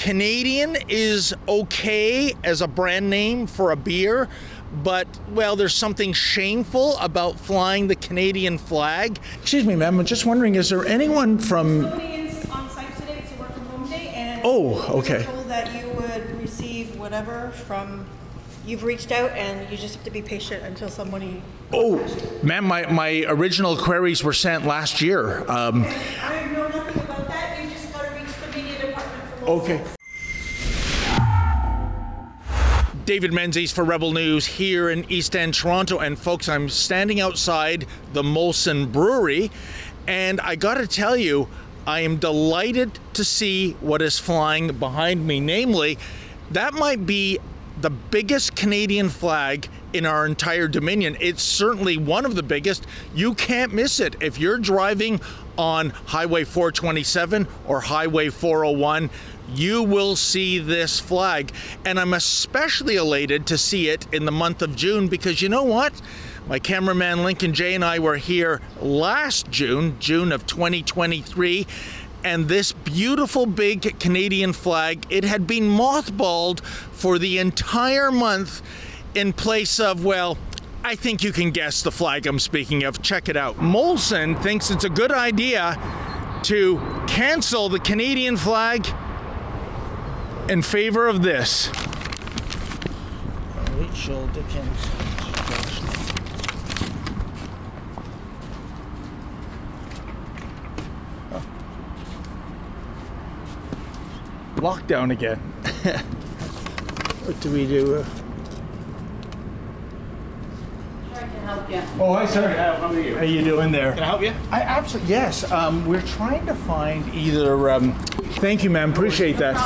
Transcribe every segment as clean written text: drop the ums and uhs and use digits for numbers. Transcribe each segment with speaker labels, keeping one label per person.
Speaker 1: Canadian is okay as a brand name for a beer, but, well, there's something shameful about flying the Canadian flag. Excuse me, ma'am, I'm just wondering, is there anyone from...
Speaker 2: Nobody is on site today. It's a work from home day, and
Speaker 1: Oh, okay.
Speaker 2: we were told that you would receive whatever from... You've reached out, and you just have to be patient until somebody...
Speaker 1: Oh, ma'am, my original queries were sent last year.
Speaker 2: I know nothing about that. You just got to reach the media department for Molson.
Speaker 1: Okay. David Menzies for Rebel News here in East End, Toronto. And folks, I'm standing outside the Molson brewery, and I gotta tell you, I am delighted to see what is flying behind me. Namely, that might be the biggest Canadian flag in our entire Dominion. It's certainly one of the biggest. You can't miss it. If you're driving on Highway 427 or Highway 401, you will see this flag. And I'm especially elated to see it in the month of June, because you know what? My cameraman Lincoln J and I were here last June of 2023, and this beautiful big Canadian flag, it had been mothballed for the entire month in place of, well, I think you can guess the flag I'm speaking of. Check it out. Molson thinks it's a good idea to cancel the Canadian flag in favor of this. Rachel Dickens. Lockdown again. What do we do?
Speaker 2: I can help you.
Speaker 1: Oh, hi, sir.
Speaker 3: How are you?
Speaker 1: How you doing there?
Speaker 3: Can I help you?
Speaker 1: I absolutely, yes. We're trying to find either. Thank you, ma'am. Appreciate that.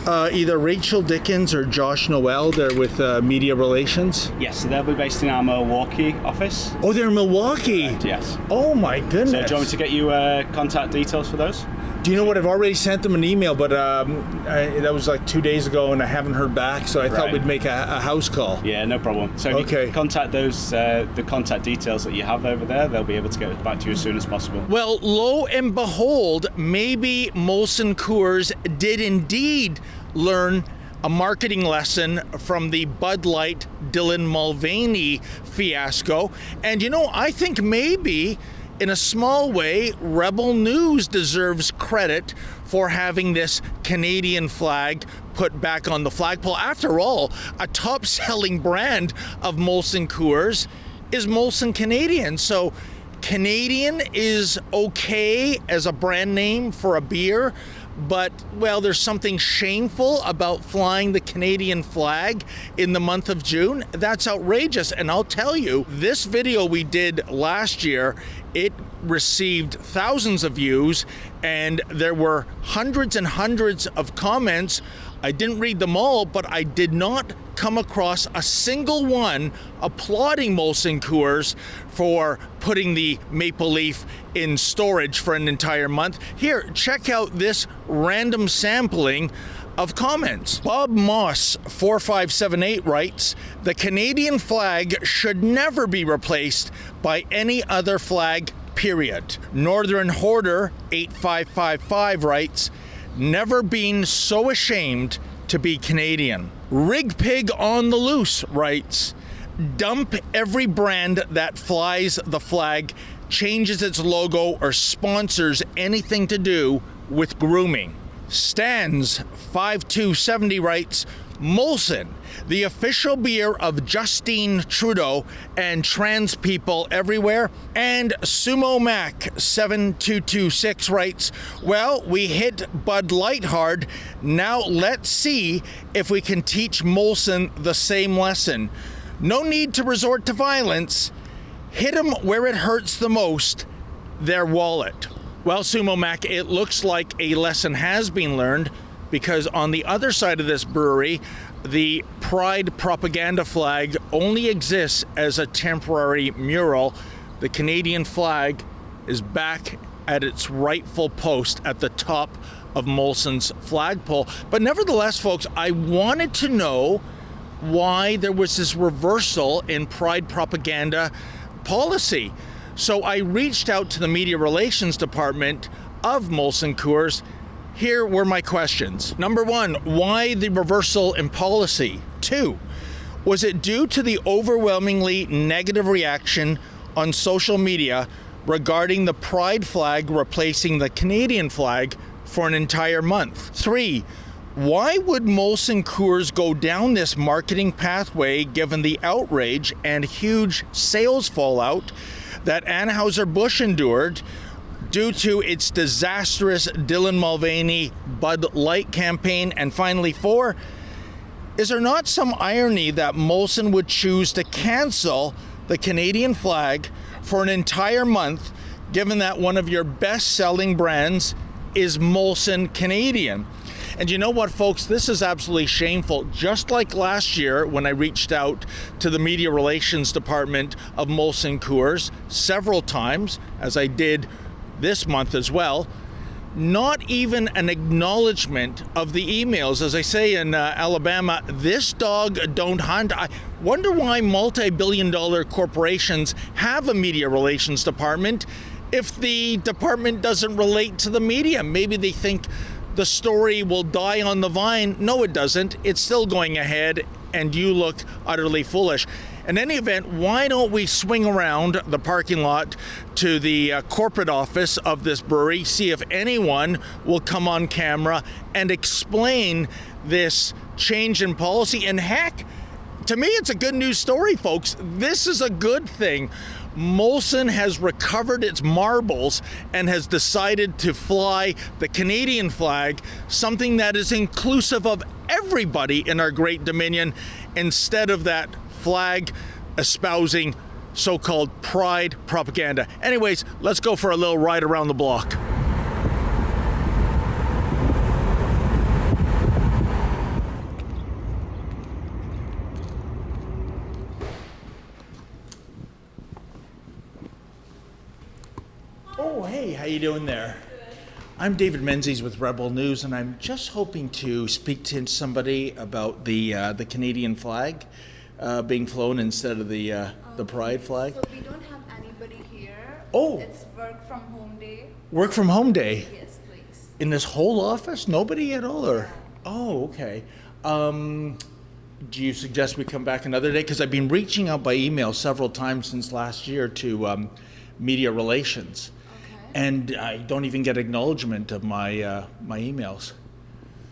Speaker 1: Either Rachel Dickens or Josh Noel. They're with media relations.
Speaker 3: Yes, so they'll be based in our Milwaukee office.
Speaker 1: Oh, they're in Milwaukee.
Speaker 3: Yes.
Speaker 1: Oh my goodness.
Speaker 3: So do you want me to get you contact details for those?
Speaker 1: Do you know what? I've already sent them an email, but that was like 2 days ago, and I haven't heard back. So I thought we'd make a house call.
Speaker 3: Yeah, no problem. So if you contact those, the contact details that you have over there, they'll be able to get back to you as soon as possible.
Speaker 1: Well, lo and behold, maybe Molson Coors did indeed learn a marketing lesson from the Bud Light Dylan Mulvaney fiasco. And you know, I think maybe in a small way, Rebel News deserves credit for having this Canadian flag put back on the flagpole. After all, a top-selling brand of Molson Coors is Molson Canadian. So Canadian is okay as a brand name for a beer, but, well, there's something shameful about flying the Canadian flag in the month of June. That's outrageous. And I'll tell you, this video we did last year, it received thousands of views, and there were hundreds and hundreds of comments. I didn't read them all, but I did not come across a single one applauding Molson Coors for putting the maple leaf in storage for an entire month. Here, check out this random sampling of comments. Bob Moss 4578 writes, "The Canadian flag should never be replaced by any other flag, period." Northern Hoarder 8555 writes, "Never been so ashamed to be Canadian." Rig Pig on the Loose writes, "Dump every brand that flies the flag, changes its logo, or sponsors anything to do with grooming." Stans 5270 writes, "Molson, the official beer of Justine Trudeau and trans people everywhere." And Sumo Mac 7226 writes, "Well, we hit Bud Light hard. Now let's see if we can teach Molson the same lesson. No need to resort to violence. Hit them where it hurts the most, their wallet." Well, Sumo Mac, it looks like a lesson has been learned, because on the other side of this brewery, the Pride propaganda flag only exists as a temporary mural. The Canadian flag is back at its rightful post at the top of Molson's flagpole. But nevertheless, folks, I wanted to know why there was this reversal in Pride propaganda policy. So I reached out to the media relations department of Molson Coors, here were my questions. Number one, why the reversal in policy? Two, was it due to the overwhelmingly negative reaction on social media regarding the Pride flag replacing the Canadian flag for an entire month? Three, why would Molson Coors go down this marketing pathway given the outrage and huge sales fallout that Anheuser-Busch endured due to its disastrous Dylan Mulvaney Bud Light campaign? And finally, four, is there not some irony that Molson would choose to cancel the Canadian flag for an entire month, given that one of your best-selling brands is Molson Canadian? And you know what, folks? This is absolutely shameful. Just like last year when I reached out to the media relations department of Molson Coors several times, as I did this month as well, not even an acknowledgement of the emails. As I say in Alabama, this dog don't hunt. I wonder why multi-billion-dollar corporations have a media relations department if the department doesn't relate to the media. Maybe they think the story will die on the vine. No, it doesn't. It's still going ahead, and you look utterly foolish. In any event, why don't we swing around the parking lot to the corporate office of this brewery, see if anyone will come on camera and explain this change in policy. And heck, to me, it's a good news story, folks. This is a good thing. Molson has recovered its marbles and has decided to fly the Canadian flag, something that is inclusive of everybody in our great Dominion, instead of that flag espousing so-called pride propaganda. Anyways, let's go for a little ride around the block. Oh, hey, how you doing there? Good. I'm David Menzies with Rebel News, and I'm just hoping to speak to somebody about the Canadian flag being flown instead of the Pride flag.
Speaker 4: So we don't have anybody here.
Speaker 1: Oh.
Speaker 4: It's work from home day.
Speaker 1: Work from home day?
Speaker 4: Yes, please.
Speaker 1: In this whole office? Nobody at all? Or? Oh, okay. Do you suggest we come back another day? Because I've been reaching out by email several times since last year to media relations. And I don't even get acknowledgement of my my emails.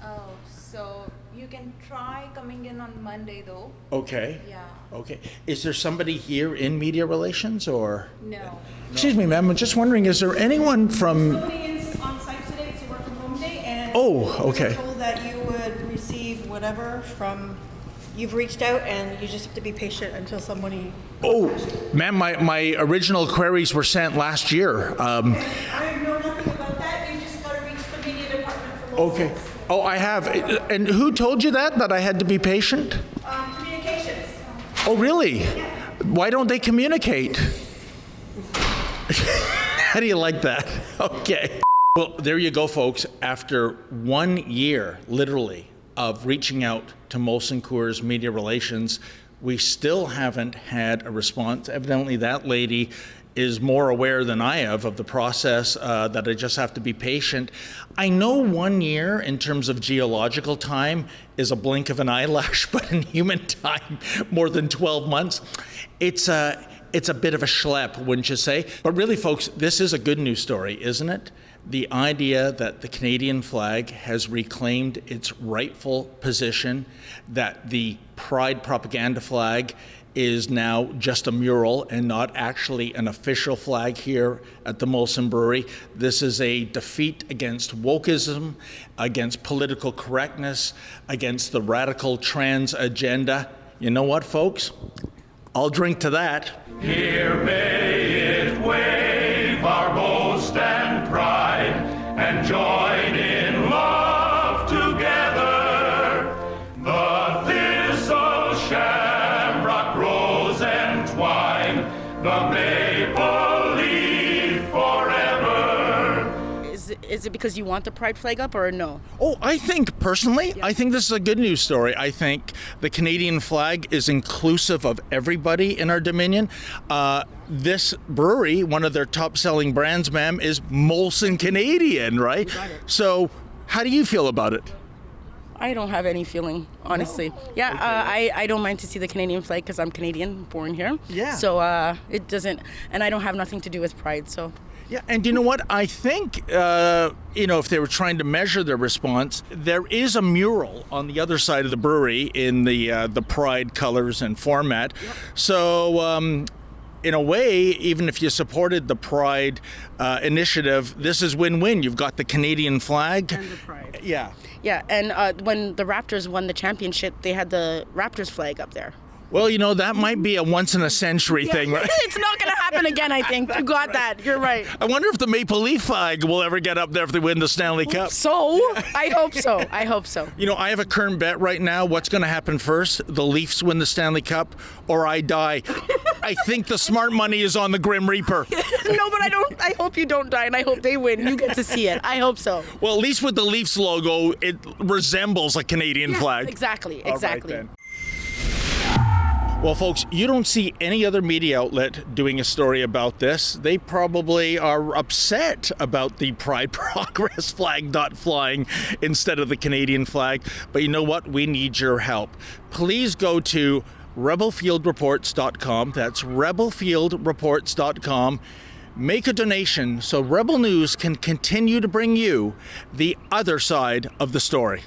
Speaker 4: Oh, so you can try coming in on Monday though.
Speaker 1: Okay.
Speaker 4: Yeah.
Speaker 1: Okay. Is there somebody here in media relations or?
Speaker 4: No.
Speaker 1: Excuse me, ma'am. I'm just wondering, is there anyone from?
Speaker 2: Nobody is on site today. It's a work from home day, and
Speaker 1: Oh, okay.
Speaker 2: we were told that you would receive whatever from. You've reached out, and you just have to be patient until somebody.
Speaker 1: Oh, ma'am, my original queries were sent last year.
Speaker 2: I know nothing about that. You just got to reach the media department for Molson.
Speaker 1: Okay. Oh, I have. And who told you that I had to be patient?
Speaker 2: Communications.
Speaker 1: Oh, really?
Speaker 2: Yeah.
Speaker 1: Why don't they communicate? How do you like that? Okay. Well, there you go, folks. After 1 year, literally, of reaching out to Molson Coors Media Relations, we still haven't had a response. Evidently, that lady is more aware than I am of the process, that I just have to be patient. I know 1 year in terms of geological time is a blink of an eyelash, but in human time, more than 12 months. It's a bit of a schlep, wouldn't you say? But really, folks, this is a good news story, isn't it? The idea that the Canadian flag has reclaimed its rightful position, that the Pride propaganda flag is now just a mural and not actually an official flag here at the Molson Brewery. This is a defeat against wokeism, against political correctness, against the radical trans agenda. You know what, folks? I'll drink to that.
Speaker 5: Here may it wave our boast and pride, and join in love together. The thistle, shamrock, rose, and twine, the maple leaf forever.
Speaker 6: Is it because you want the pride flag up or no?
Speaker 1: Oh, I think personally, I think this is a good news story. I think the Canadian flag is inclusive of everybody in our Dominion. This brewery, one of their top selling brands, ma'am, is Molson Canadian, right?
Speaker 6: You got it.
Speaker 1: So How do you feel about it?
Speaker 6: I don't have any feeling, honestly. Yeah, I don't mind to see the Canadian flag because I'm Canadian, born here.
Speaker 1: Yeah.
Speaker 6: So it doesn't, and I don't have nothing to do with pride, so.
Speaker 1: Yeah, and you know what? I think, if they were trying to measure their response, there is a mural on the other side of the brewery in the Pride colors and format. Yep. So, in a way, even if you supported the Pride initiative, this is win-win. You've got the Canadian flag.
Speaker 6: And the Pride.
Speaker 1: Yeah.
Speaker 6: Yeah, and when the Raptors won the championship, they had the Raptors flag up there.
Speaker 1: Well, that might be a once-in-a-century thing, right?
Speaker 6: It's not going to happen again, I think. You got that. You're right.
Speaker 1: I wonder if the Maple Leaf flag will ever get up there if they win the Stanley Cup.
Speaker 6: So, I hope so. I hope so.
Speaker 1: I have a current bet right now. What's going to happen first? The Leafs win the Stanley Cup or I die. I think the smart money is on the Grim Reaper.
Speaker 6: No, but I hope you don't die, and I hope they win. You get to see it. I hope so.
Speaker 1: Well, at least with the Leafs logo, it resembles a Canadian flag.
Speaker 6: Exactly.
Speaker 1: All right, then. Well, folks, you don't see any other media outlet doing a story about this. They probably are upset about the Pride Progress flag not flying instead of the Canadian flag. But you know what? We need your help. Please go to rebelfieldreports.com. That's rebelfieldreports.com. Make a donation so Rebel News can continue to bring you the other side of the story.